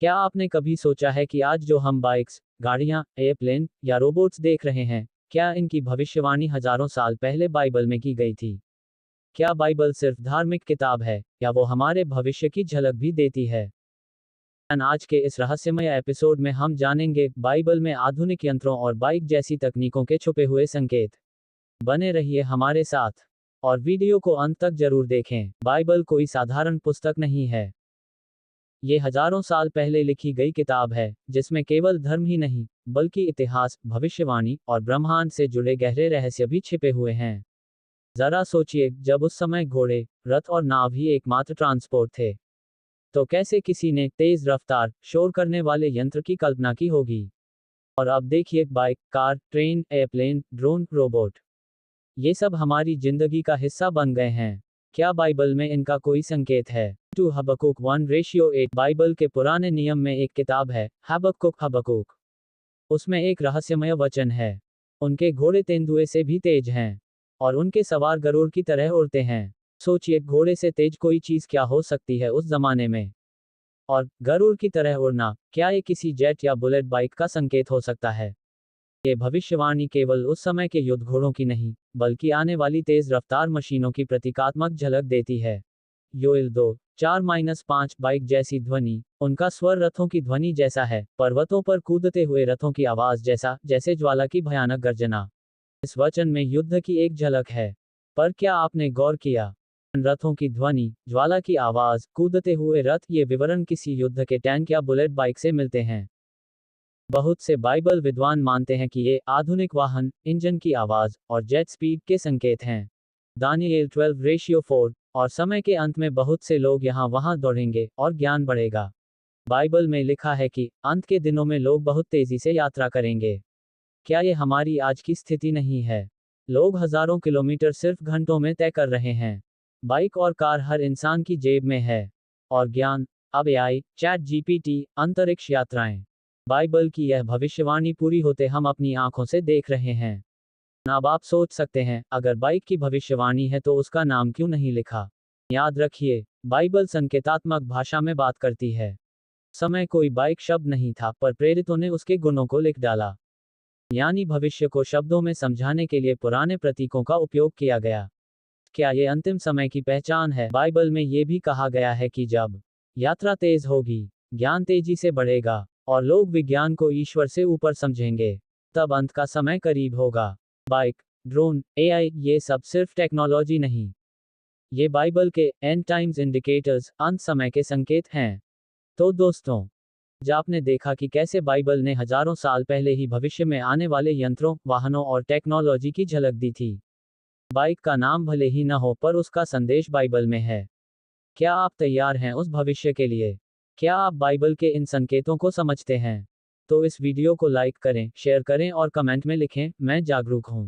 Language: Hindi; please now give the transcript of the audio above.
क्या आपने कभी सोचा है कि आज जो हम बाइक्स, गाड़ियां, एयरप्लेन या रोबोट्स देख रहे हैं, क्या इनकी भविष्यवाणी हजारों साल पहले बाइबल में की गई थी? क्या बाइबल सिर्फ धार्मिक किताब है, या वो हमारे भविष्य की झलक भी देती है? आज के इस रहस्यमय एपिसोड में हम जानेंगे बाइबल में आधुनिक यंत्रों और बाइक जैसी तकनीकों के छुपे हुए संकेत। बने रहिए हमारे साथ और वीडियो को अंत तक जरूर देखें। बाइबल कोई साधारण पुस्तक नहीं है। ये हजारों साल पहले लिखी गई किताब है, जिसमें केवल धर्म ही नहीं, बल्कि इतिहास, भविष्यवाणी और ब्रह्मांड से जुड़े गहरे रहस्य भी छिपे हुए हैं। जरा सोचिए, जब उस समय घोड़े, रथ और नाव ही एकमात्र ट्रांसपोर्ट थे, तो कैसे किसी ने तेज रफ्तार, शोर करने वाले यंत्र की कल्पना की होगी? और अब देखिए, bike, car, train, airplane, drone, robot, ये सब हमारी जिंदगी का हिस्सा बन गए हैं। क्या बाइबल में इनका कोई संकेत है? टू हबक्कुक 1:8 बाइबल के पुराने नियम में एक किताब है, हबक्कुक। उसमें एक रहस्यमय वचन है। उनके घोड़े तेंदुए से भी तेज हैं, और उनके सवार गरुड़ की तरह उड़ते हैं। सोचिए, घोड़े से तेज कोई चीज क्या हो सकती है उस जमाने में? और गरुड़ की तरह उड़ना, क्या ये किसी जेट या बुलेट बाइक का संकेत हो सकता है? ये भविष्यवाणी केवल उस समय के युद्ध घोड़ों की नहीं, बल्कि आने वाली तेज रफ्तार मशीनों की प्रतीकात्मक झलक देती है। योएल 2:4-5 बाइक जैसी ध्वनि, उनका स्वर रथों की ध्वनि जैसा है, पर्वतों पर कूदते हुए रथों की आवाज जैसा, जैसे ज्वाला की भयानक गर्जना। इस वचन में युद्ध की एक झलक है। पर क्या आपने गौर किया? रथों की ध्वनि, ज्वाला की आवाज, कूदते हुए रथ, ये विवरण किसी युद्ध के टैंक या बुलेट बाइक से मिलते हैं। बहुत से बाइबल विद्वान मानते हैं कि ये आधुनिक वाहन, इंजन की आवाज और जेट स्पीड के संकेत हैं। दानिएल 12:4 और समय के अंत में बहुत से लोग यहाँ वहाँ दौड़ेंगे और ज्ञान बढ़ेगा। बाइबल में लिखा है कि अंत के दिनों में लोग बहुत तेजी से यात्रा करेंगे। क्या ये हमारी आज की स्थिति नहीं है? लोग हजारों किलोमीटर सिर्फ घंटों में तय कर रहे हैं। बाइक और कार हर इंसान की जेब में है। और ज्ञान, अब एआई, चैट जीपीटी, अंतरिक्ष यात्राएं, बाइबल की यह भविष्यवाणी पूरी होते हम अपनी आंखों से देख रहे हैं। अब आप सोच सकते हैं, अगर बाइक की भविष्यवाणी है तो उसका नाम क्यों नहीं लिखा? याद रखिए, बाइबल संकेतात्मक भाषा में बात करती है। समय कोई बाइक शब्द नहीं था, पर प्रेरितों ने उसके गुणों को लिख डाला। यानी भविष्य को शब्दों में समझाने के लिए पुराने प्रतीकों का उपयोग किया गया। क्या ये अंतिम समय की पहचान है? बाइबल में ये भी कहा गया है कि जब यात्रा तेज होगी, ज्ञान तेजी से बढ़ेगा, और लोग विज्ञान को ईश्वर से ऊपर समझेंगे, तब अंत का समय करीब होगा। बाइक, ड्रोन, एआई, ये सब सिर्फ टेक्नोलॉजी नहीं, ये बाइबल के एंड टाइम्स इंडिकेटर्स, अंत समय के संकेत हैं। तो दोस्तों, आज आपने देखा कि कैसे बाइबल ने हजारों साल पहले ही भविष्य में आने वाले यंत्रों, वाहनों और टेक्नोलॉजी की झलक दी थी। बाइक का नाम भले ही न हो, पर उसका संदेश बाइबल में है। क्या आप तैयार हैं उस भविष्य के लिए? क्या आप बाइबल के इन संकेतों को समझते हैं? तो इस वीडियो को लाइक करें, शेयर करें और कमेंट में लिखें, मैं जागरूक हूँ।